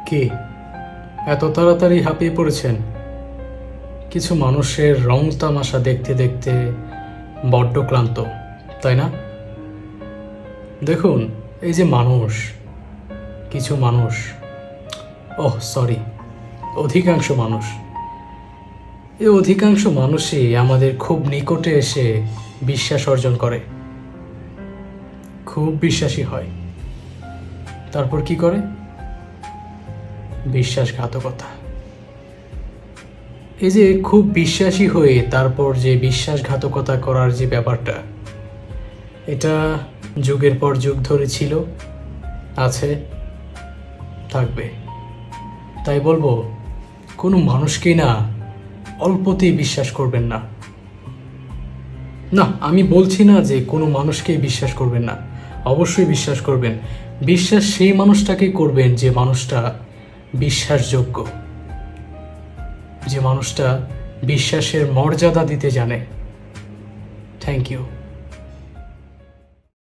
কি এত তাড়াতাড়ি হাঁপিয়ে পড়েছেন? কিছু মানুষের রং তামাশা দেখতে দেখতে বড্ড ক্লান্ত, তাই না? দেখুন, এই যে মানুষ, কিছু মানুষ, সরি, অধিকাংশ মানুষ, এই অধিকাংশ মানুষই আমাদের খুব নিকটে এসে বিশ্বাস অর্জন করে, খুব বিশ্বাসী হয়। তারপর কি করে? বিশ্বাসঘাতকতা। এই যে খুব বিশ্বাসী হয়ে তারপর যে বিশ্বাসঘাতকতা করার যে ব্যাপারটা, এটা যুগের পর যুগ ধরে ছিল, আছে, থাকবে। তাই বলবো, কোনো মানুষকেই না অল্পতেই বিশ্বাস করবেন না। না, আমি বলছি না যে কোনো মানুষকেই বিশ্বাস করবেন না, অবশ্যই বিশ্বাস করবেন। বিশ্বাস সেই মানুষটাকেই করবেন যে মানুষটা বিশ্বাসযোগ্য, যে মানুষটা বিশ্বাসের মর্যাদা দিতে জানে। Thank you.